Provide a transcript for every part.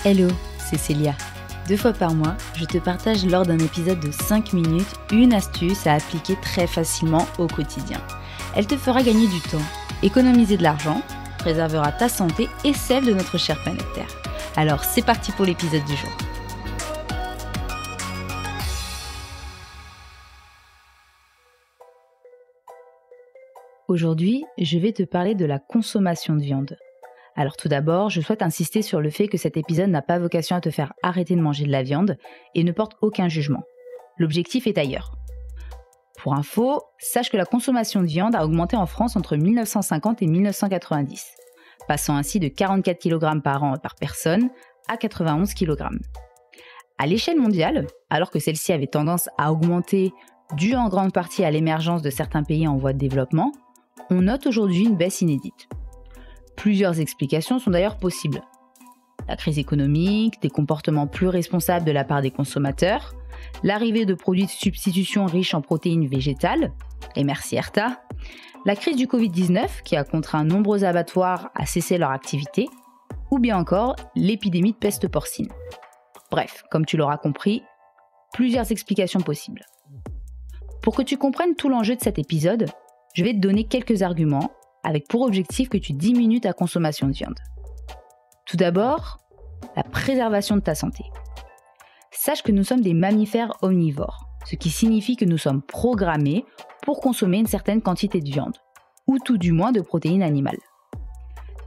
Hello, c'est Célia. 2 fois par mois, je te partage lors d'un épisode de 5 minutes une astuce à appliquer très facilement au quotidien. Elle te fera gagner du temps, économiser de l'argent, préservera ta santé et celle de notre chère planète Terre. Alors c'est parti pour l'épisode du jour. Aujourd'hui, je vais te parler de la consommation de viande. Alors tout d'abord, je souhaite insister sur le fait que cet épisode n'a pas vocation à te faire arrêter de manger de la viande et ne porte aucun jugement. L'objectif est ailleurs. Pour info, sache que la consommation de viande a augmenté en France entre 1950 et 1990, passant ainsi de 44 kg par an par personne à 91 kg. À l'échelle mondiale, alors que celle-ci avait tendance à augmenter due en grande partie à l'émergence de certains pays en voie de développement, on note aujourd'hui une baisse inédite. Plusieurs explications sont d'ailleurs possibles. La crise économique, des comportements plus responsables de la part des consommateurs, l'arrivée de produits de substitution riches en protéines végétales, et merci Erta, la crise du Covid-19 qui a contraint nombreux abattoirs à cesser leur activité, ou bien encore l'épidémie de peste porcine. Bref, comme tu l'auras compris, plusieurs explications possibles. Pour que tu comprennes tout l'enjeu de cet épisode, je vais te donner quelques arguments avec pour objectif que tu diminues ta consommation de viande. Tout d'abord, la préservation de ta santé. Sache que nous sommes des mammifères omnivores, ce qui signifie que nous sommes programmés pour consommer une certaine quantité de viande, ou tout du moins de protéines animales.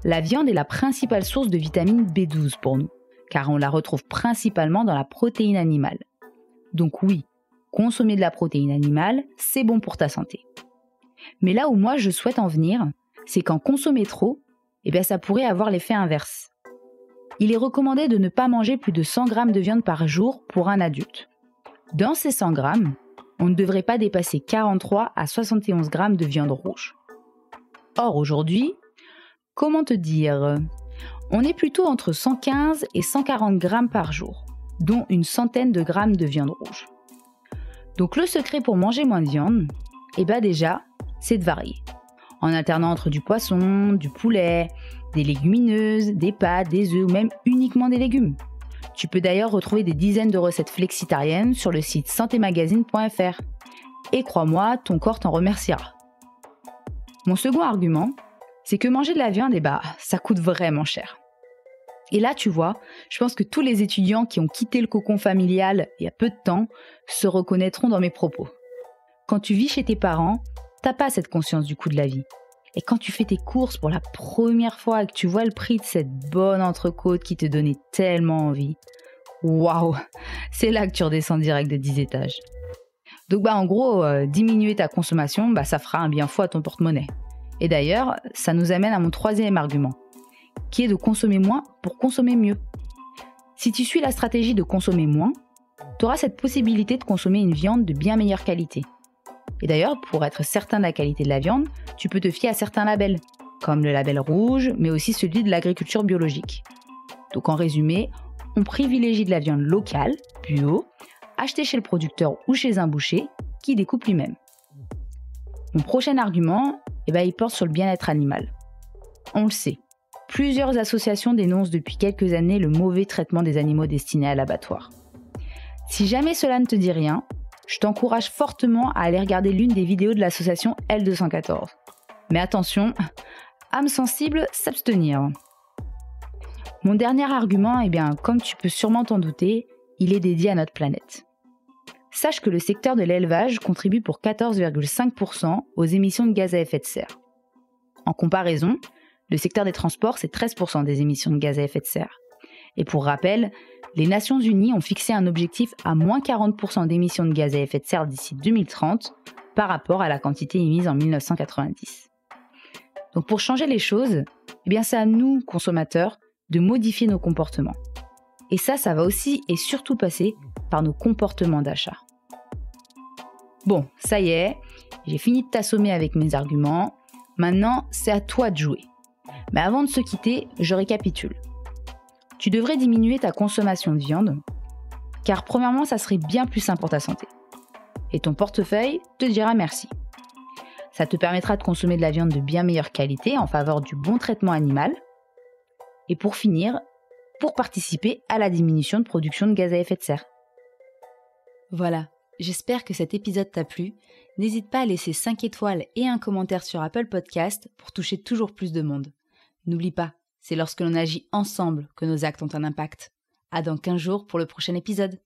La viande est la principale source de vitamine B12 pour nous, car on la retrouve principalement dans la protéine animale. Donc oui, consommer de la protéine animale, c'est bon pour ta santé. Mais là où moi je souhaite en venir, c'est qu'en consommer trop, ça pourrait avoir l'effet inverse. Il est recommandé de ne pas manger plus de 100 g de viande par jour pour un adulte. Dans ces 100 g, on ne devrait pas dépasser 43 à 71 g de viande rouge. Or aujourd'hui, comment te dire, on est plutôt entre 115 et 140 g par jour, dont une centaine de grammes de viande rouge. Donc le secret pour manger moins de viande, déjà, c'est de varier. En alternant entre du poisson, du poulet, des légumineuses, des pâtes, des œufs ou même uniquement des légumes. Tu peux d'ailleurs retrouver des dizaines de recettes flexitariennes sur le site santémagazine.fr. Et crois-moi, ton corps t'en remerciera. Mon second argument, c'est que manger de la viande, ça coûte vraiment cher. Et là, tu vois, je pense que tous les étudiants qui ont quitté le cocon familial il y a peu de temps se reconnaîtront dans mes propos. Quand tu vis chez tes parents, t'as pas cette conscience du coût de la vie. Et quand tu fais tes courses pour la première fois et que tu vois le prix de cette bonne entrecôte qui te donnait tellement envie, waouh, c'est là que tu redescends direct de 10 étages. Donc en gros, diminuer ta consommation, ça fera un bien fou à ton porte-monnaie. Et d'ailleurs, ça nous amène à mon troisième argument, qui est de consommer moins pour consommer mieux. Si tu suis la stratégie de consommer moins, tu auras cette possibilité de consommer une viande de bien meilleure qualité. Et d'ailleurs, pour être certain de la qualité de la viande, tu peux te fier à certains labels, comme le label rouge, mais aussi celui de l'agriculture biologique. Donc en résumé, on privilégie de la viande locale, bio, achetée chez le producteur ou chez un boucher, qui découpe lui-même. Mon prochain argument, il porte sur le bien-être animal. On le sait, plusieurs associations dénoncent depuis quelques années le mauvais traitement des animaux destinés à l'abattoir. Si jamais cela ne te dit rien, je t'encourage fortement à aller regarder l'une des vidéos de l'association L214. Mais attention, âme sensible, s'abstenir. Mon dernier argument, comme tu peux sûrement t'en douter, il est dédié à notre planète. Sache que le secteur de l'élevage contribue pour 14,5% aux émissions de gaz à effet de serre. En comparaison, le secteur des transports, c'est 13% des émissions de gaz à effet de serre. Et pour rappel, les Nations Unies ont fixé un objectif à moins 40% d'émissions de gaz à effet de serre d'ici 2030 par rapport à la quantité émise en 1990. Donc pour changer les choses, c'est à nous, consommateurs, de modifier nos comportements. Et ça va aussi et surtout passer par nos comportements d'achat. Bon, ça y est, j'ai fini de t'assommer avec mes arguments. Maintenant, c'est à toi de jouer. Mais avant de se quitter, je récapitule. Tu devrais diminuer ta consommation de viande, car premièrement, ça serait bien plus sain pour ta santé. Et ton portefeuille te dira merci. Ça te permettra de consommer de la viande de bien meilleure qualité en faveur du bon traitement animal. Et pour finir, pour participer à la diminution de production de gaz à effet de serre. Voilà, j'espère que cet épisode t'a plu. N'hésite pas à laisser 5 étoiles et un commentaire sur Apple Podcast pour toucher toujours plus de monde. N'oublie pas, c'est lorsque l'on agit ensemble que nos actes ont un impact. À dans 15 jours pour le prochain épisode.